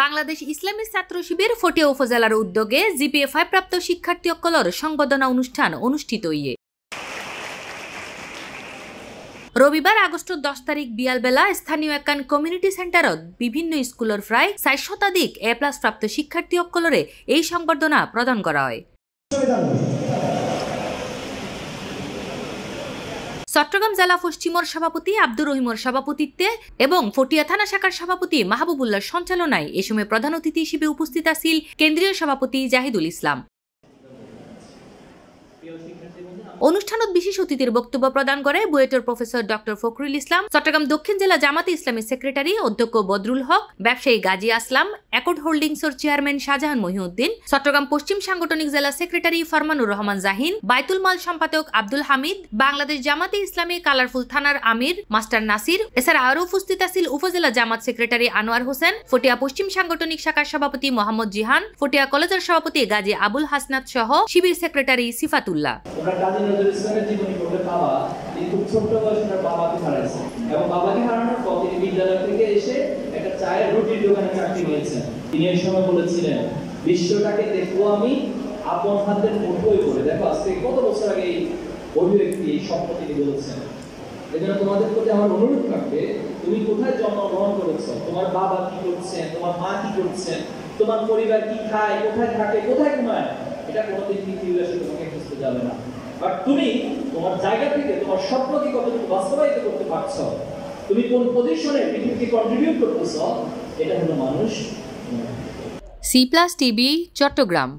বাংলাদেশ ইসলামী ছাত্র শিবির ফটিয়া উপজেলার উদ্যোগে জিপিএ-5 প্রাপ্ত শিক্ষার্থী সকলের সংবর্ধনা অনুষ্ঠান অনুষ্ঠিত হইয়ে রবিবার আগস্টের 10 তারিখ বিয়ালবেলা স্থানীয় একান কমিউনিটি সেন্টারত বিভিন্ন স্কুলের প্রায় 4 শতাধিক এ+ প্রাপ্ত শিক্ষার্থী সকলরে এই সংবর্ধনা প্রদান করা হয়। চট্টগ্রাম জেলা পশ্চিমর সভাপতি আব্দুর রহিমর সভাপতিত্বে এবং ফটিয়া থানা শাখার সভাপতি মাহবুবুল্লাহর সঞ্চালনায় এ সময় প্রধান অতিথি হিসেবে উপস্থিত আছেন কেন্দ্রীয় সভাপতি জাহিদুল ইসলাম। অনুষ্ঠানত বিশেষ অতিথির বক্তব্য প্রদান করে বুয়েটের প্রফেসর ডক্টর ফখরুল ইসলাম, চট্টগ্রাম দক্ষিণ জেলা জামাতে ইসলামের সেক্রেটারি অধ্যক্ষ বদরুল হক, ব্যবসায়ী গাজী আসলাম, অ্যাকর্ড হোল্ডিংসের চেয়ারম্যান শাহজাহান মহিউদ্দিন, চট্টগ্রাম পশ্চিম সাংগঠনিক জেলা সেক্রেটারি ফরমানুর রহমান জাহিন, বাইতুল মাল সম্পাদক আব্দুল হামিদ, বাংলাদেশ জামাতে ইসলামী কালারফুল থানার আমির মাস্টার নাসির, এছাড়া আরও উপস্থিত আছেন উপজেলা জামাত সেক্রেটারি আনোয়ার হোসেন, ফটিয়া পশ্চিম সাংগঠনিক শাখার সভাপতি মোহাম্মদ জিহান, ফটিয়া কলেজের সভাপতি গাজী আবুল হাসনাত সহ শিবির সেক্রেটারি সিফাতুল্লাহ। বাবা খুব ছোট্ট বয়সে বাবাকে হারাইছে এবং বাবাকে হারানোর পর তিনি বিদ্যালয় থেকে এসে একটা চায়ের রুটির দোকানে চাকরি নিয়েছেন। তিনি এই সময় বলেছিলেন, বিশ্বটাকে দেখবো আমি আপন হাতের মুঠোয় করে। দেখো আজকে কত বছর আগে এই অভিব্যক্তি, এই স্বপ্ন তিনি বলেছেন। এজন্য তোমাদের প্রতি আমার অনুরোধ থাকবে, তুমি কোথায় জন্মগ্রহণ করেছো, তোমার বাবা কি করছেন, তোমার মা কি করছেন, তোমার পরিবার কি খায়, কোথায় থাকে, কোথায় ঘুমায়, এটা কোনোদিন পৃথিবীর এসে তোমাকে খুঁজতে যাবে না। আর তুমি তোমার জায়গা থেকে তোমার স্বপ্নকে কতটুকু বাস্তবায়িত করতে পারছো, তুমি কোন পজিশনে পৃথিবীকে কন্ট্রিবিউট করতেছো, এটা হলো মানুষ। C+ TV Chittagong.